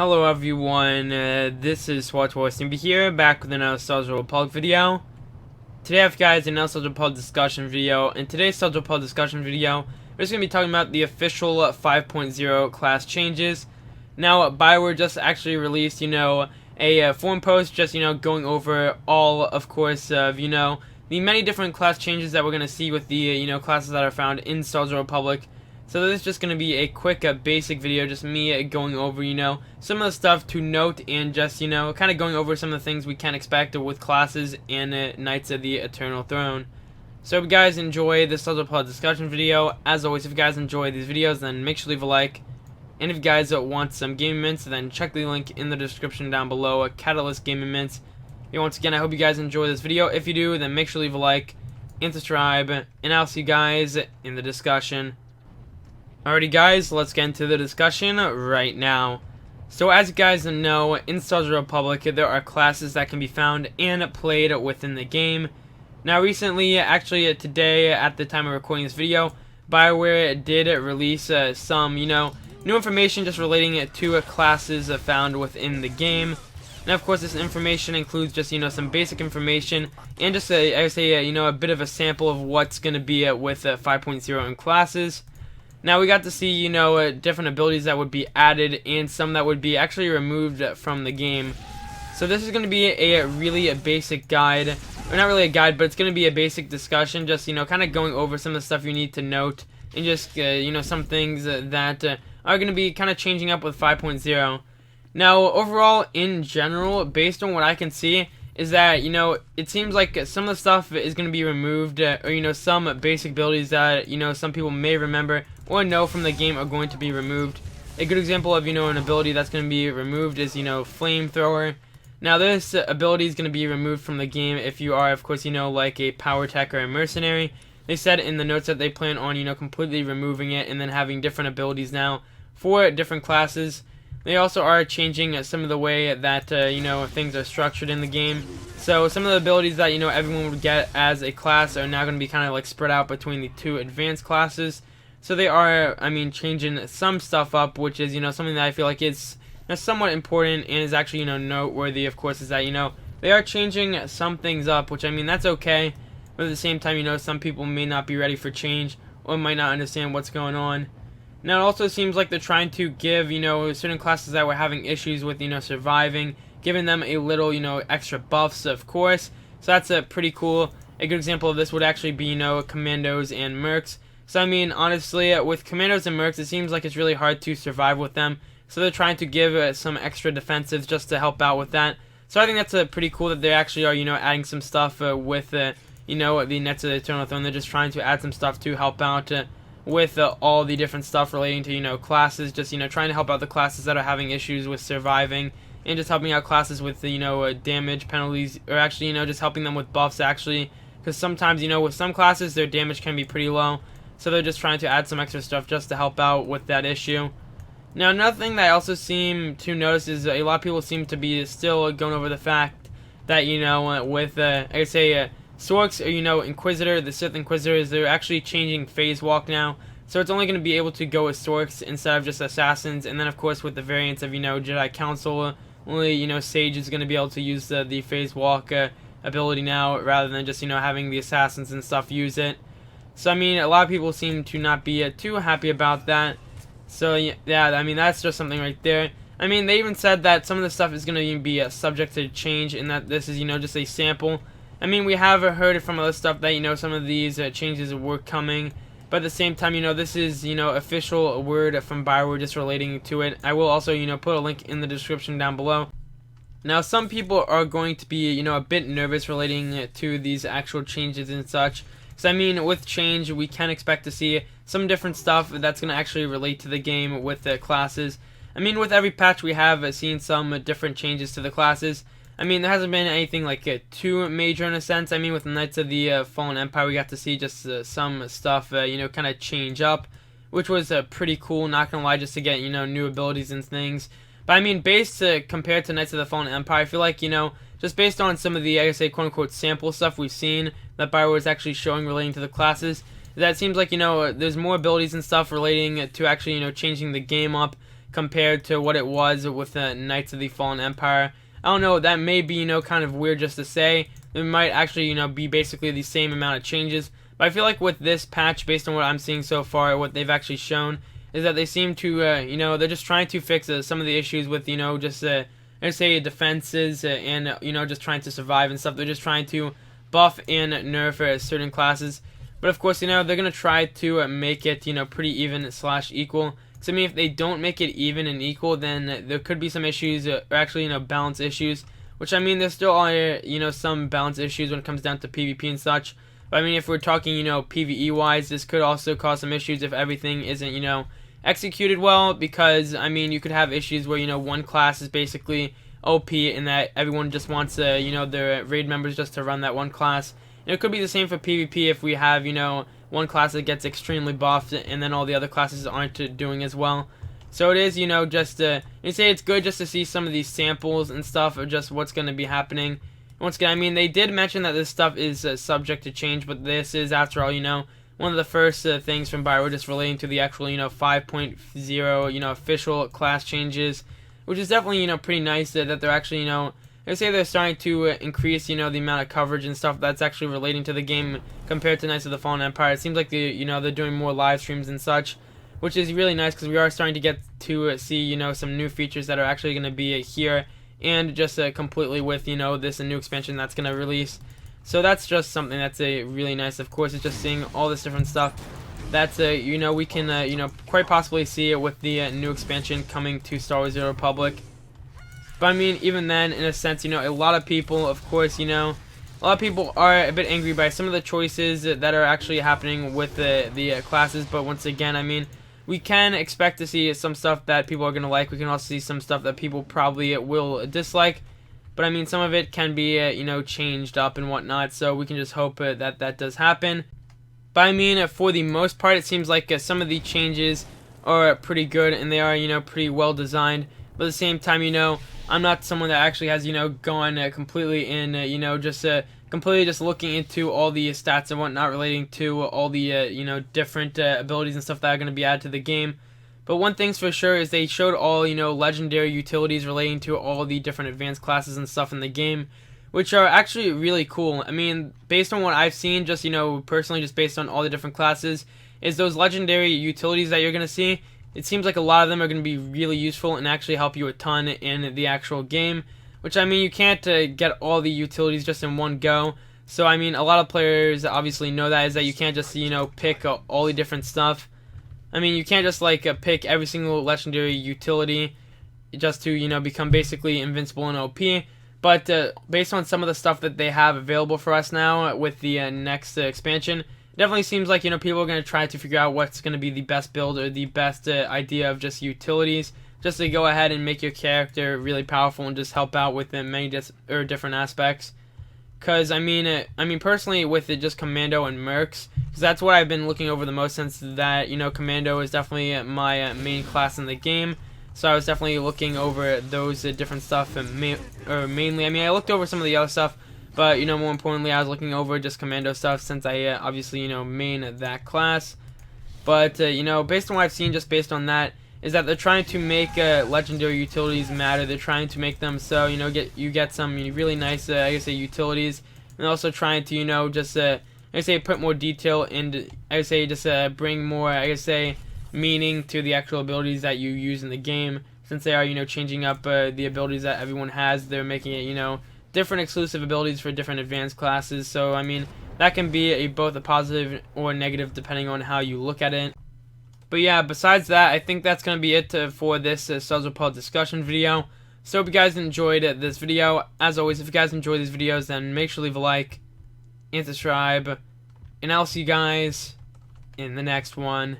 Hello everyone, this is SWTOR here, back with another SWTOR video. Today I have guys an SWTOR discussion video. In today's SWTOR discussion video, we're just going to be talking about the official 5.0 class changes. Now, Bioware just actually released, a forum post just, going over all, of course, of, the many different class changes that we're going to see with the, classes that are found in SWTOR. So this is just going to be a quick basic video, just me going over, some of the stuff to note and just, kind of going over some of the things we can expect with classes and Knights of the Eternal Throne. So if you guys enjoy this SWTOR discussion video, as always, if you guys enjoy these videos, then make sure to leave a like. And if you guys want some gaming mints, then check the link in the description down below, Catalyst Gaming Mints. And once again, I hope you guys enjoy this video. If you do, then make sure to leave a like and subscribe, and I'll see you guys in the discussion. Alrighty guys, let's get into the discussion right now. So as you guys know, in SWTOR there are classes that can be found and played within the game. Now recently, actually today at the time of recording this video, Bioware did release some, new information just relating to classes found within the game. And of course this information includes just, some basic information and just a bit of a sample of what's going to be with 5.0 in classes. Now we got to see, different abilities that would be added and some that would be actually removed from the game. So this is going to be a really basic guide, or not really a guide, but it's going to be a basic discussion, just, kind of going over some of the stuff you need to note, and just, some things that are going to be kind of changing up with 5.0. Now, overall, in general, based on what I can see, is that, it seems like some of the stuff is going to be removed, or, some basic abilities that, some people may remember or know from the game are going to be removed. A good example of, an ability that's going to be removed is, Flamethrower. Now, this ability is going to be removed from the game if you are, of course, like a Power Tech or a Mercenary. They said in the notes that they plan on, completely removing it and then having different abilities now for different classes. They also are changing some of the way that, things are structured in the game. So some of the abilities that, everyone would get as a class are now going to be kind of like spread out between the two advanced classes. So they are, changing some stuff up, which is, something that I feel like is somewhat important and is actually, noteworthy, of course, is that, they are changing some things up, which, that's okay. But at the same time, some people may not be ready for change or might not understand what's going on. Now, it also seems like they're trying to give, certain classes that were having issues with, surviving, giving them a little, extra buffs, of course. So that's pretty cool. A good example of this would actually be, Commandos and Mercs. So, honestly, with Commandos and Mercs, it seems like it's really hard to survive with them. So they're trying to give some extra defensives just to help out with that. So I think that's pretty cool that they actually are, adding some stuff with, the Knights of the Eternal Throne. They're just trying to add some stuff to help out with all the different stuff relating to, classes. Just, trying to help out the classes that are having issues with surviving. And just helping out classes with, damage penalties. Or actually, just helping them with buffs, actually. Because sometimes, with some classes, their damage can be pretty low. So they're just trying to add some extra stuff just to help out with that issue. Now, another thing that I also seem to notice is a lot of people seem to be still going over the fact that, with, Sorks, or, Inquisitor, the Sith Inquisitors, they're actually changing Phase Walk now. So it's only going to be able to go with Sorks instead of just Assassins. And then, of course, with the variants of, Jedi Council, only, Sage is going to be able to use the Phase Walk ability now, rather than just, having the Assassins and stuff use it. So, a lot of people seem to not be too happy about that. So, yeah, that's just something right there. They even said that some of the stuff is going to be subject to change, and that this is, just a sample. We have heard from other stuff that, some of these changes were coming. But at the same time, this is, official word from Bioware just relating to it. I will also, put a link in the description down below. Now, some people are going to be, a bit nervous relating to these actual changes and such. So, with change, we can expect to see some different stuff that's going to actually relate to the game with the classes. With every patch, we have seen some different changes to the classes. There hasn't been anything like too major in a sense. With the Knights of the Fallen Empire, we got to see just some stuff, kind of change up, which was pretty cool, not gonna lie, just to get, new abilities and things. But based compared to Knights of the Fallen Empire, I feel like, just based on some of the, quote-unquote sample stuff we've seen that Bioware is actually showing relating to the classes, that seems like, there's more abilities and stuff relating to actually, changing the game up, compared to what it was with the Knights of the Fallen Empire. I don't know, that may be, kind of weird just to say. There might actually, be basically the same amount of changes. But I feel like with this patch, based on what I'm seeing so far, what they've actually shown, is that they seem to, they're just trying to fix some of the issues with, just, let's say, defenses and, just trying to survive and stuff. They're just trying to buff and nerf certain classes. But of course, they're going to try to make it, pretty even / equal. So I mean, if they don't make it even and equal, then there could be some issues, or actually, balance issues. Which, I mean, there still are, some balance issues when it comes down to PvP and such. But I mean, if we're talking, PvE-wise, this could also cause some issues if everything isn't, executed well. Because, I mean, you could have issues where, one class is basically OP and that everyone just wants, their raid members just to run that one class. And it could be the same for PvP if we have, one class that gets extremely buffed and then all the other classes aren't doing as well. So it is, just you say it's good just to see some of these samples and stuff of just what's going to be happening. Once again, I mean, they did mention that this stuff is subject to change, but this is, after all, one of the first things from Bio just relating to the actual, 5.0, official class changes, which is definitely, pretty nice that they're actually, I say they're starting to increase, the amount of coverage and stuff that's actually relating to the game compared to Knights of the Fallen Empire. It seems like they're doing more live streams and such, which is really nice because we are starting to get to see, some new features that are actually going to be here and just completely with, this new expansion that's going to release. So that's just something that's really nice. Of course, it's just seeing all this different stuff that's, we can, quite possibly see it with the new expansion coming to Star Wars: The Old Republic. But I mean, even then, in a sense, a lot of people, of course, a lot of people are a bit angry by some of the choices that are actually happening with the classes. But once again, I mean, we can expect to see some stuff that people are going to like. We can also see some stuff that people probably will dislike. But I mean, some of it can be, changed up and whatnot. So we can just hope that does happen. But I mean, for the most part, it seems like some of the changes are pretty good and they are, pretty well designed. But at the same time, I'm not someone that actually has, gone completely in, just completely just looking into all the stats and whatnot relating to all the, different abilities and stuff that are going to be added to the game. But one thing's for sure is they showed all, legendary utilities relating to all the different advanced classes and stuff in the game, which are actually really cool. I mean, based on what I've seen, just, personally, just based on all the different classes, is those legendary utilities that you're going to see. It seems like a lot of them are going to be really useful and actually help you a ton in the actual game. Which, I mean, you can't get all the utilities just in one go. So, I mean, a lot of players obviously know that, is that you can't just, pick all the different stuff. I mean, you can't just, pick every single legendary utility just to, become basically invincible and OP. But based on some of the stuff that they have available for us now with the next expansion, definitely seems like, people are going to try to figure out what's going to be the best build or the best idea of just utilities, just to go ahead and make your character really powerful and just help out with many different aspects. Because, I mean, personally, with it just Commando and Mercs, because that's what I've been looking over the most since that, Commando is definitely my main class in the game. So I was definitely looking over those different stuff, mainly. I mean, I looked over some of the other stuff, but, more importantly, I was looking over just Commando stuff since I obviously, main that class. But, based on what I've seen, just based on that, is that they're trying to make legendary utilities matter. They're trying to make them so, you get some really nice, I guess, utilities. And also trying to, just, put more detail into, just bring more, meaning to the actual abilities that you use in the game. Since they are, changing up the abilities that everyone has, they're making it, different exclusive abilities for different advanced classes. So, I mean, that can be both a positive or negative depending on how you look at it. But yeah, besides that, I think that's going to be it for this SWTOR discussion video. So hope you guys enjoyed this video. As always, if you guys enjoy these videos, then make sure to leave a like and subscribe. And I'll see you guys in the next one.